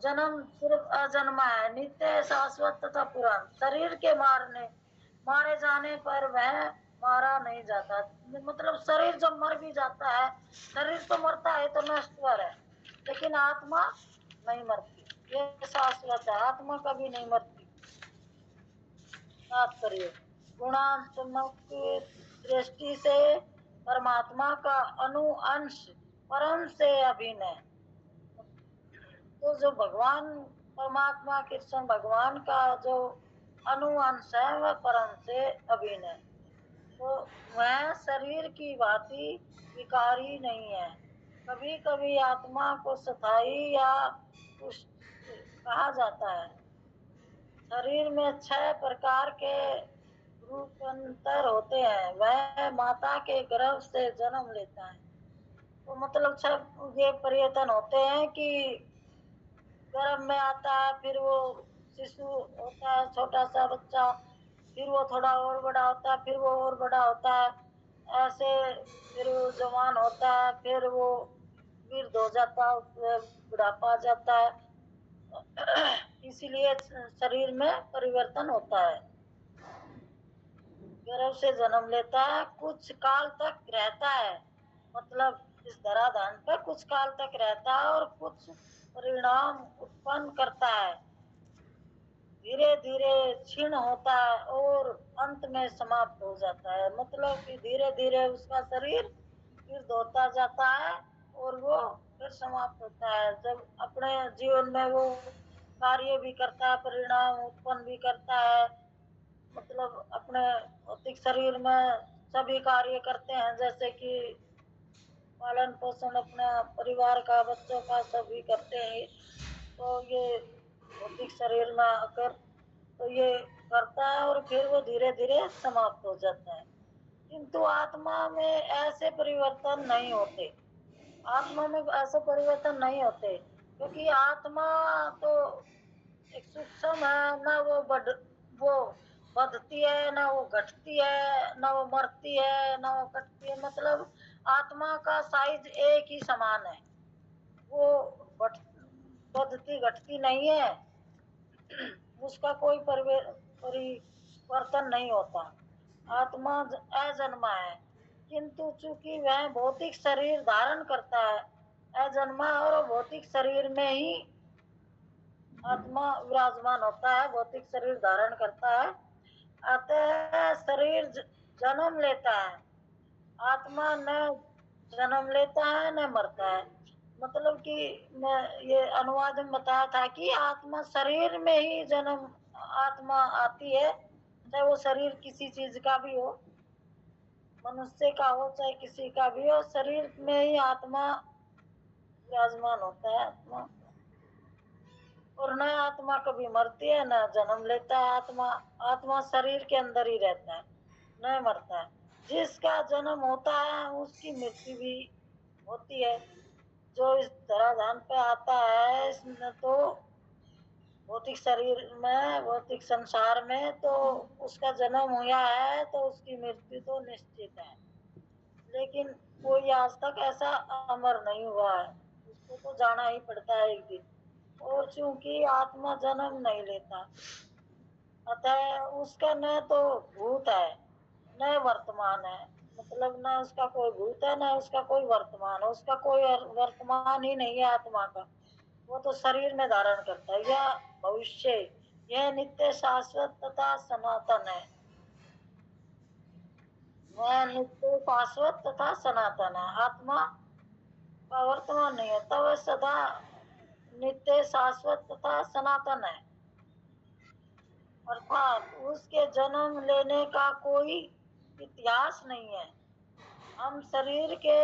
जन्म सिर्फ अजन्मा है, नित्य शाश्वत तथा पुराण। शरीर के मारे जाने पर वह मारा नहीं जाता। मतलब शरीर जब मर भी जाता है, शरीर तो मरता है तो नश्वर है, लेकिन आत्मा नहीं मरती, ये शाश्वत है, आत्मा कभी नहीं मरती। बात करिए। गुणात्मक दृष्टि से परमात्मा का अंश परम से अभिन्न है। तो जो भगवान परमात्मा कृष्ण भगवान का जो अंश है वह परम से अभिन्न है। तो वह शरीर की भांति विकारी नहीं है। कभी कभी आत्मा को स्थायी या कहा जाता है। शरीर में 6 प्रकार के रूपांतर होते हैं। वह माता के गर्भ से जन्म लेता है। तो मतलब 6 ये परिवर्तन होते हैं कि गर्भ में आता है, फिर वो शिशु होता है, छोटा सा बच्चा, फिर वो थोड़ा और बड़ा होता है, फिर वो और बड़ा होता है, ऐसे फिर वो जवान होता है, फिर वो वृद्ध हो जाता है, उसमें बुढ़ापा आ जाता है। इसीलिए शरीर में परिवर्तन होता है। गर्भ से जन्म लेता है, कुछ काल तक रहता है, मतलब इस धराधाम पर कुछ काल तक रहता है और कुछ परिणाम उत्पन्न करता है, धीरे धीरे क्षीण होता है और अंत में समाप्त हो जाता है। मतलब कि धीरे धीरे उसका शरीर फिर होता जाता है और वो फिर समाप्त होता है। जब अपने जीवन में वो कार्य भी करता है, परिणाम उत्पन्न भी करता है, मतलब अपने भौतिक शरीर में सभी कार्य करते हैं, जैसे कि पालन पोषण अपने परिवार का, बच्चों का सभी करते हैं। तो ये भौतिक शरीर में आकर तो ये करता है और फिर वो धीरे धीरे समाप्त हो जाता है। किंतु आत्मा में ऐसे परिवर्तन नहीं होते। आत्मा में ऐसे परिवर्तन नहीं होते, क्योंकि आत्मा तो एक सूक्ष्म है, ना वो बढ़ती है, ना वो घटती है, ना वो मरती है, ना वो कटती है। मतलब आत्मा का साइज एक ही समान है, वो बढ़ती घटती नहीं है, उसका कोई परिवर्तन नहीं होता। आत्मा अजन्मा है, किंतु चूंकि वह भौतिक शरीर धारण करता है, अजन्मा और भौतिक शरीर में ही आत्मा विराजमान होता है, भौतिक शरीर धारण करता है, अतः शरीर जन्म लेता है, आत्मा न जन्म लेता है न मरता है। मतलब कि मैं ये अनुवाद में बताया था कि आत्मा शरीर में ही जन्म आत्मा आती है, चाहे वो शरीर किसी चीज का भी हो, मनुष्य का हो चाहे किसी का भी हो, शरीर में ही आत्मा विराजमान होता है। आत्मा और न आत्मा कभी मरती है न जन्म लेता है। आत्मा आत्मा शरीर के अंदर ही रहता है, नहीं मरता है। जिसका जन्म होता है उसकी मृत्यु भी होती है। जो इस धराधाम पे आता है इसमें तो भौतिक शरीर में, भौतिक संसार में, तो उसका जन्म हुआ है तो उसकी मृत्यु तो निश्चित है। लेकिन कोई आज तक ऐसा अमर नहीं हुआ है, उसको तो जाना ही पड़ता है एक दिन। और चूंकि आत्मा जन्म नहीं लेता, अतः उसका न तो भूत है न वर्तमान है। मतलब न उसका कोई भूत है न उसका कोई वर्तमान है। उसका कोई वर्तमान ही नहीं है आत्मा का। वो तो शरीर में धारण करता है। यह भविष्य, यह नित्य शाश्वत तथा सनातन है। वह नित्य शाश्वत तथा सनातन है। आत्मा का वर्तमान नहीं है, तब वह सदा नित्य शाश्वत तथा सनातन है। अर्थात उसके जन्म लेने का कोई इतिहास नहीं है। हम शरीर के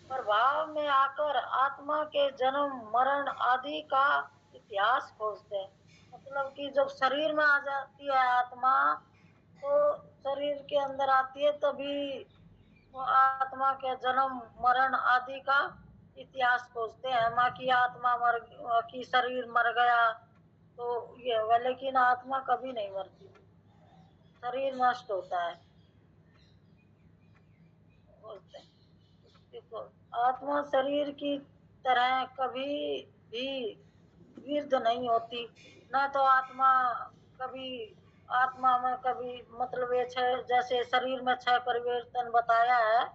प्रभाव में आकर आत्मा के जन्म मरण आदि का इतिहास खोजते हैं। मतलब कि जब शरीर में आ जाती है आत्मा, तो शरीर के अंदर आती है, तभी वो आत्मा के जन्म मरण आदि का इतिहास खोजते हैं। माँ की आत्मा मर की शरीर मर गया तो ये हुआ, लेकिन आत्मा कभी नहीं मरती, शरीर नष्ट होता है। बोलते हैं देखो, आत्मा शरीर की तरह कभी भी वृद्ध नहीं होती। न तो आत्मा कभी, आत्मा में कभी मतलब ये छह, जैसे शरीर में 6 परिवर्तन बताया है,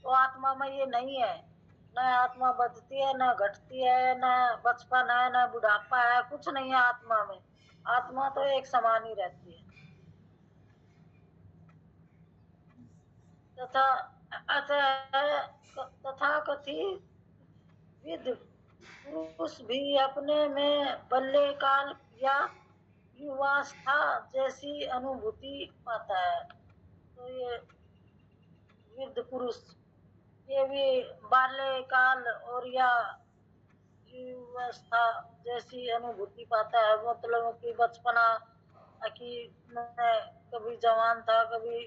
तो आत्मा में ये नहीं है। न आत्मा बढ़ती है न घटती है, न बचपन है न बुढ़ापा है, कुछ नहीं है आत्मा में। आत्मा तो एक समान ही रहती है। तथा अतः तथाकथित विद पुरुष भी अपने में बाल्यकाल या युवावस्था जैसी अनुभूति पाता है। तो ये वृद्ध पुरुष ये भी बाल्यकाल और या युवावस्था जैसी अनुभूति पाता है। मतलब कि बचपना कि मैं कभी जवान था, कभी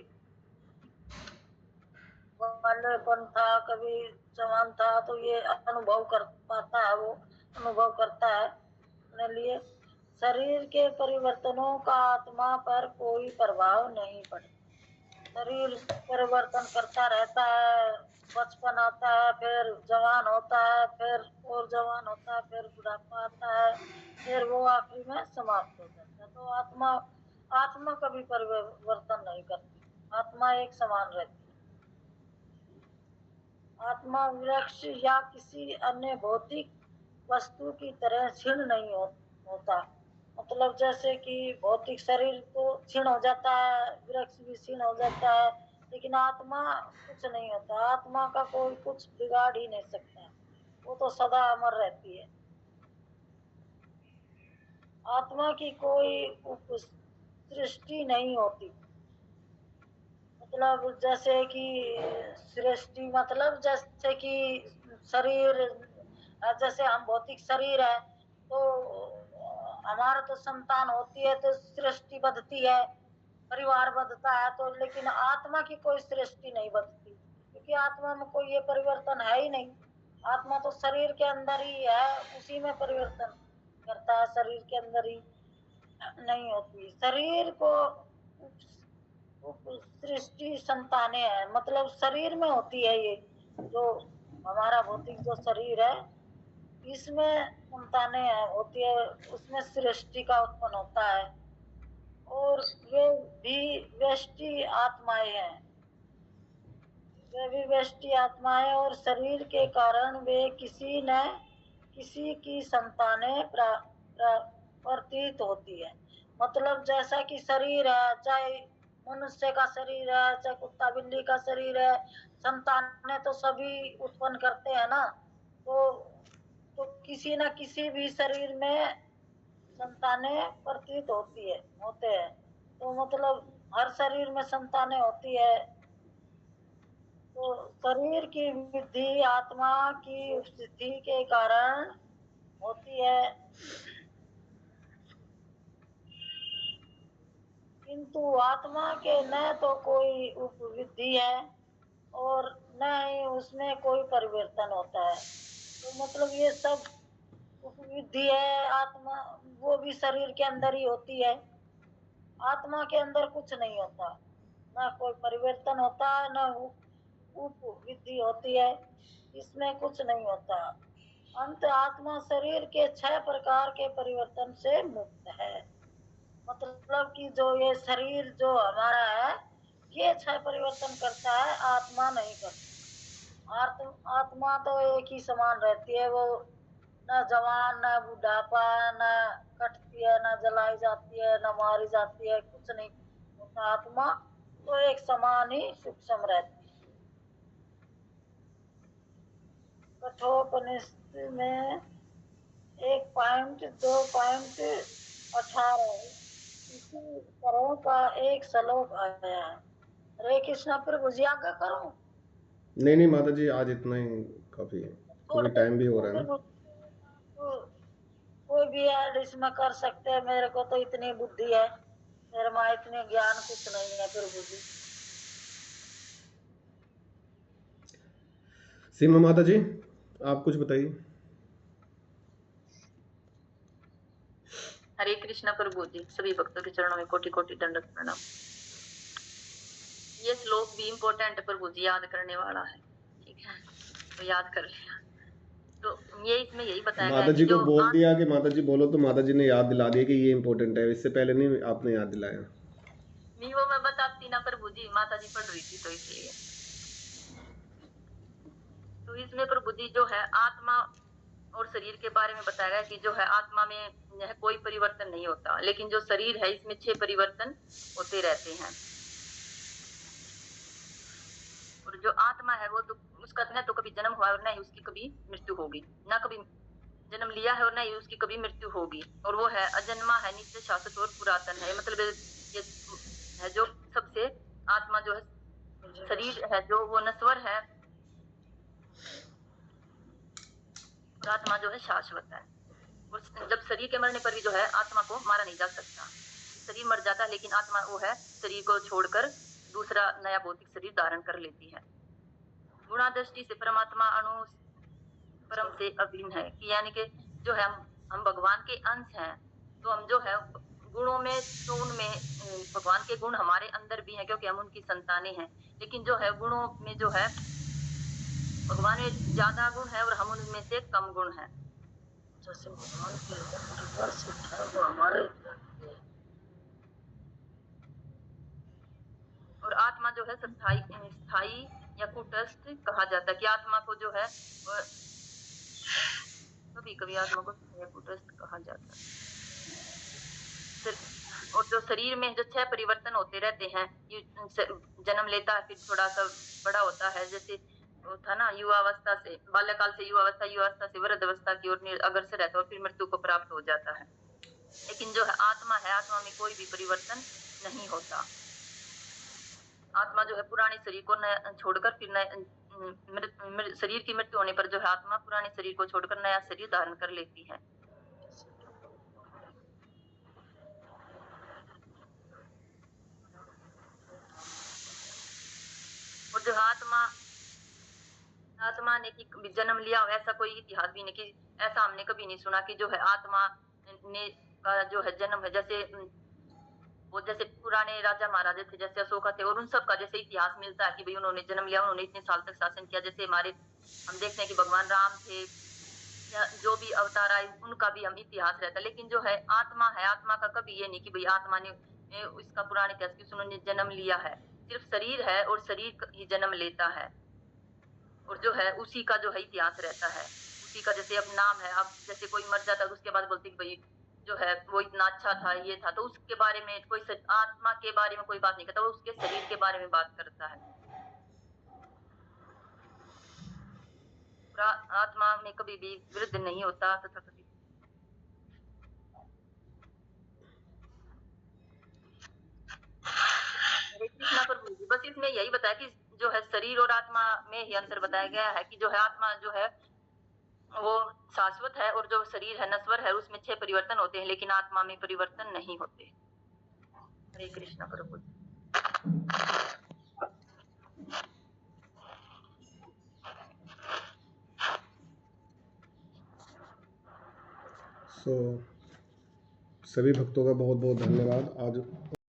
बाल्यपन था, कभी जवान था, तो ये अनुभव कर पाता है, वो अनुभव करता है अपने लिए। शरीर के परिवर्तनों का आत्मा पर कोई प्रभाव नहीं पड़ता। शरीर परिवर्तन करता रहता है, बचपन आता है, फिर जवान होता है, फिर और जवान होता है, फिर बुढ़ापा आता है, फिर वो आखिरी में समाप्त हो जाता है। तो आत्मा कभी परिवर्तन नहीं करती, आत्मा एक समान रहती है। आत्मा वृक्ष या किसी अन्य भौतिक वस्तु की तरह क्षीण नहीं होता। मतलब जैसे कि भौतिक शरीर तो क्षीण हो जाता है, वृक्ष भी क्षीण हो जाता है, लेकिन आत्मा कुछ नहीं होता। आत्मा का कोई कुछ बिगाड़ ही नहीं सकता, वो तो सदा अमर रहती है। आत्मा की कोई सृष्टि नहीं होती। मतलब जैसे कि सृष्टि, मतलब जैसे कि शरीर, जैसे हम भौतिक शरीर है तो हमारा तो संतान होती है तो सृष्टि बढ़ती है, परिवार बढ़ता है। तो लेकिन आत्मा की कोई सृष्टि नहीं बढ़ती, क्योंकि आत्मा में कोई ये परिवर्तन है ही नहीं। आत्मा तो शरीर के अंदर ही है, उसी में परिवर्तन करता है, शरीर के अंदर ही नहीं होती। शरीर को सृष्टि संतानें हैं, मतलब शरीर में होती है। ये जो हमारा भौतिक जो शरीर है, इसमें संतानें होती है, उसमें सृष्टि का उत्पन्न होता है। और वे भी व्यष्टि आत्माएं हैं, वे भी व्यष्टि आत्माएं, और शरीर के कारण वे किसी न किसी की संतानें प्रतीत होती है। मतलब जैसा कि शरीर है, चाहे मनुष्य का शरीर है, चाहे कुत्ता बिल्ली का शरीर है, संतानें तो सभी उत्पन्न करते हैं ना। तो किसी न किसी भी शरीर में संतानें प्रतीत होते हैं। तो मतलब हर शरीर में संतानें होती है, तो शरीर की वृद्धि आत्मा की उपस्थिति के कारण होती है, किंतु आत्मा के न तो कोई उपवृद्धि है और न ही उसमें कोई परिवर्तन होता है। तो मतलब ये सब उपवृद्धि है, आत्मा वो भी शरीर के अंदर ही होती है। आत्मा के अंदर कुछ नहीं होता, ना कोई परिवर्तन होता है, ना उपवृद्धि होती है, इसमें कुछ नहीं होता। अंत आत्मा शरीर के 6 प्रकार के परिवर्तन से मुक्त है। मतलब कि जो ये शरीर जो हमारा है, ये 6 परिवर्तन करता है, आत्मा नहीं करती। आत्मा तो एक ही समान रहती है, वो न जवान न बुढ़ापा, न कटती है, न जलाई जाती है, न मारी जाती है, कुछ नहीं होता। आत्मा तो एक समान ही सूक्ष्म रहती है। कठोपनिषद में 1.2.18 इसी तरह का एक श्लोक आया है। हरे कृष्णा प्रभु जी, आज्ञा करूं? नहीं माता जी, आज इतना ही काफी है, क्योंकि टाइम भी हो रहा है ना। कोई भी ऐड इसमें कर सकते हैं, मेरे को तो इतनी बुद्धि है, मेरे माँ इतने ज्ञान कुछ नहीं है प्रभु जी। सीमा माता जी, आप कुछ बताइए। हरे कृष्णा प्रभु जी, सभी भक्तों के चरणों में कोटि कोटि दंडवत प्रणाम। ये श्लोक भी इम्पोर्टेंट है प्रभु जी, याद करने वाला है, ठीक है, तो याद कर लिया। तो ये इसमें यही बताया गया माता जी को बोल दिया कि माता जी बोलो, तो माता जी ने याद दिला दिया कि ये इम्पोर्टेंट है, इससे पहले नहीं आपने याद दिलाया। नहीं, वो मैं बताती ना प्रभु जी, माता जी पढ़ रही थी तो इसलिए। तो इसमें प्रभु जी जो है आत्मा और शरीर के बारे में बताया गया कि जो है आत्मा में यह कोई परिवर्तन नहीं होता, लेकिन जो शरीर है इसमें 6 परिवर्तन होते रहते हैं। और जो आत्मा है वो तो उसका न तो कभी जन्म हुआ और न ही उसकी कभी मृत्यु होगी, ना कभी जन्म लिया है और न ही उसकी कभी मृत्यु होगी। और वो है अजन्मा है, नित्य शाश्वत और पुरातन है। मतलब ये है जो सबसे आत्मा जो है, शरीर है जो वो नश्वर है और आत्मा जो है शाश्वत है। और जब शरीर के मरने पर भी जो है आत्मा को मारा नहीं जा सकता। शरीर मर जाता है लेकिन आत्मा वो है शरीर को छोड़कर दूसरा नया भौतिक शरीर धारण कर लेती है। गुणा दृष्टि से परमात्मा अणु परम से अभिन्न है, कि यानी कि जो है हम भगवान के अंश हैं, तो हम जो है गुणों में तो उनमें भगवान के गुण हमारे अंदर भी हैं क्योंकि हम उनकी संतानें हैं। लेकिन जो है गुणों में जो है भगवान में ज्यादा गुण है और हम उनमें से कम गुण हैं। जैसे भगवान की है वो हमारे, और आत्मा जो है स्थायी या कूटस्थ कहा जाता है, कि आत्मा को जो है कभी कभी आत्मा को कूटस्थ कहा जाता है। और जो शरीर में जो 6 परिवर्तन होते रहते हैं, जन्म लेता है, फिर थोड़ा सा बड़ा होता है, जैसे वो था ना युवावस्था से बाल्यकाल से युवावस्था से वृद्ध अवस्था की ओर अग्रसर रहता है और फिर मृत्यु को प्राप्त हो जाता है। लेकिन जो है आत्मा में कोई भी परिवर्तन नहीं होता। आत्मा जो है पुराने शरीर को छोड़कर फिर नए शरीर की मृत्यु होने पर जो है आत्मा पुराने शरीर को छोड़कर नया शरीर धारण कर लेती है। और जो आत्मा ने कि जन्म लिया हो, ऐसा कोई इतिहास भी नहीं, कि ऐसा हमने कभी नहीं सुना कि जो है आत्मा ने का जो है जन्म है, जैसे वो जैसे पुराने राजा महाराजा थे, जैसे अशोका थे, और उन सब का जैसे इतिहास मिलता है कि भाई उन्होंने जन्म लिया, उन्होंने इतने साल तक शासन किया। जैसे हम देखते हैं कि भगवान राम थे या जो भी अवतार आए उनका भी हम इतिहास रहता है। लेकिन जो है आत्मा का कभी ये नहीं कि भाई आत्मा ने इसका पुराना इतिहास कि उन्होंने जन्म लिया है। सिर्फ शरीर है और शरीर ही जन्म लेता है, और जो है उसी का जो है इतिहास रहता है, उसी का जैसे अब नाम है। अब जैसे कोई मर जाता है तो उसके बाद बोलते कि भाई जो है वो इतना अच्छा था, ये था, तो उसके बारे में कोई आत्मा के बारे में कोई बात नहीं करता, वो उसके शरीर के बारे में बात करता है। आत्मा में कभी भी वृद्ध नहीं होता तथा कभी हरे कृष्णा प्रभु जी, बस इसमें यही बताया कि जो है शरीर और आत्मा में ही अंतर बताया गया है कि जो है आत्मा जो है वो शाश्वत है और जो शरीर है नश्वर है, उसमें 6 परिवर्तन होते हैं, लेकिन आत्मा में परिवर्तन नहीं होते। हरे कृष्णा प्रभु। सभी भक्तों का बहुत बहुत धन्यवाद। आज